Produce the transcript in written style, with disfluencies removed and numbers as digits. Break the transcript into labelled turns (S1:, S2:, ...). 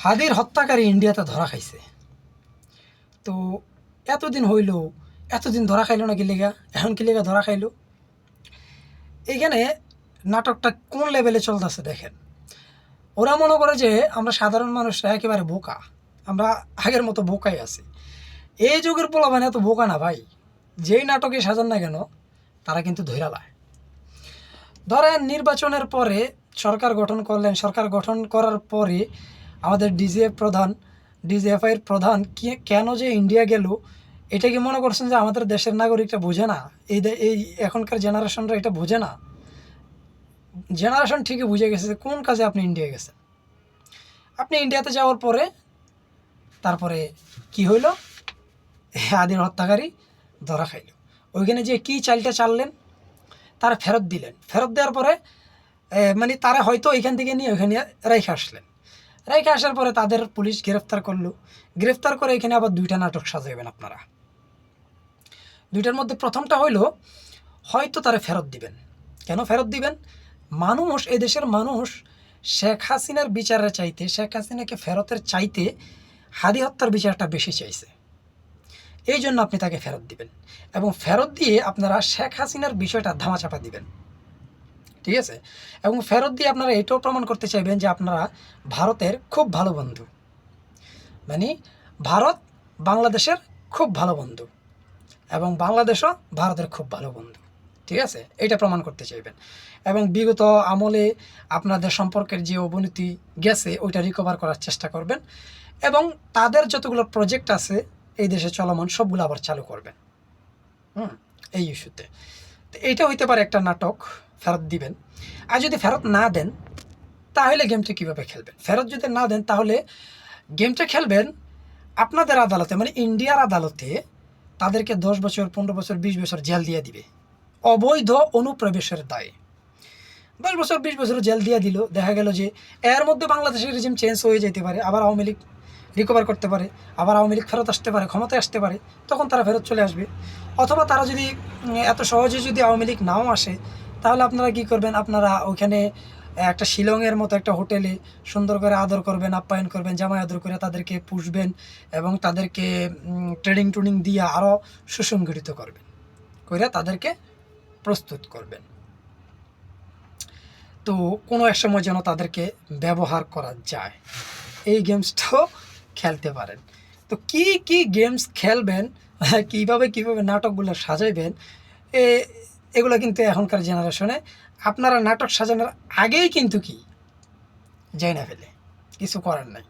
S1: হাদির হত্যাকারী ইন্ডিয়াতে ধরা খাইছে। তো এতদিন হইল, এতদিন ধরা খাইলো না কি লেগা, এখন কি লেগা ধরা খাইলো? এইখানে নাটকটা কোন লেভেলে চলতেছে দেখেন। ওরা মনে করে যে আমরা সাধারণ মানুষরা একেবারে বোকা, আমরা আগের মতো বোকাই আছি। এই যুগের পোলাপান এত বোকা না ভাই, যেই নাটকে সাজান না কেন তারা কিন্তু ধৈরা লায়। ধরেন নির্বাচনের পরে সরকার গঠন করলেন, সরকার গঠন করার পরে আমাদের ডিজিএফআইয়ের প্রধান কেন যে ইন্ডিয়া গেল, এটা কি মনে করছেন যে আমাদের দেশের নাগরিকটা বোঝে না? এই এখনকার জেনারেশনরা এটা বোঝে না? জেনারেশন ঠিকই বুঝে গেছে যে কোন কাজে আপনি ইন্ডিয়া গেছেন। আপনি ইন্ডিয়াতে যাওয়ার পরে তারপরে কি হইল? আদির হত্যাকারী ধরা খাইল। ওইখানে যে কি চালটা চাললেন, তারা ফেরত দিলেন। ফেরত দেওয়ার পরে মানে তারা হয়তো এখান থেকে নিয়ে ওইখানে রেখে আসলেন। রেখে আসার পরে তাদের পুলিশ গ্রেফতার করলো। গ্রেফতার করে এখানে আবার দুইটা নাটক সাজাবেন আপনারা। দুইটার মধ্যে প্রথমটা হইলো হয়তো তারা ফেরত দিবেন। কেন ফেরত দিবেন? মানুষ, এদেশের মানুষ শেখ হাসিনার বিচারের চাইতে, শেখ হাসিনাকে ফেরতের চাইতে হাদি হত্যার বিচারটা বেশি চাইছে। এই জন্য আপনি তাকে ফেরত দিবেন এবং ফেরত দিয়ে আপনারা শেখ হাসিনার বিষয়টা ধামাচাপা দিবেন, ঠিক আছে? এবং ফেরত দিয়ে আপনারা এটাও প্রমাণ করতে চাইবেন যে আপনারা ভারতের খুব ভালো বন্ধু, মানে ভারত বাংলাদেশের খুব ভালো বন্ধু এবং বাংলাদেশও ভারতের খুব ভালো বন্ধু, ঠিক আছে? এটা প্রমাণ করতে চাইবেন এবং বিগত আমলে আপনাদের সম্পর্কের যে অবনতি গেছে ওইটা রিকভার করার চেষ্টা করবেন এবং তাদের যতগুলো প্রজেক্ট আছে এই দেশে চলমান সবগুলো আবার চালু করবেন। এই ইস্যুতে তো এইটা হইতে পারে একটা নাটক, ফেরত দিবেন। আর যদি ফেরত না দেন তাহলে গেমটা কীভাবে খেলবেন? ফেরত যদি না দেন তাহলে গেমটা খেলবেন আপনাদের আদালতে, মানে ইন্ডিয়ার আদালতে তাদেরকে 10 বছর, 15 বছর, 20 বছর জেল দিয়ে দিবে অবৈধ অনুপ্রবেশের দায়ে। 10 বছর, 20 বছর জেল দিয়ে দিল, দেখা গেল যে এর মধ্যে বাংলাদেশের রিজিম চেঞ্জ হয়ে যেতে পারে, আবার আওয়ামী লীগ রিকভার করতে পারে, আবার আওয়ামী লীগ ফেরত আসতে পারে, ক্ষমতায় আসতে পারে, তখন তারা ফেরত চলে আসবে। অথবা তারা যদি এত সহজে যদি আওয়ামী লীগ নাও আসে, তাহলে আপনারা কী করবেন? আপনারা ওইখানে একটা শিলংয়ের মতো একটা হোটেলে সুন্দর করে আদর করবেন, আপ্যায়ন করবেন, জামাই আদর করে তাদেরকে পুষবেন এবং তাদেরকে ট্রেনিং দিয়ে আরও সুসংগঠিত করবেন, করে তাদেরকে প্রস্তুত করবেন। তো কোনো এক সময় যেন তাদেরকে ব্যবহার করা যায়, এই গেমসটাও খেলতে পারেন। তো কি কি গেমস খেলবেন, কীভাবে নাটকগুলো সাজাইবেন, এগুলো কিন্তু এখনকার জেনারেশনে আপনারা নাটক সাজানোর আগেই কিন্তু কি যাই না ফেলে, কিছু করার নাই।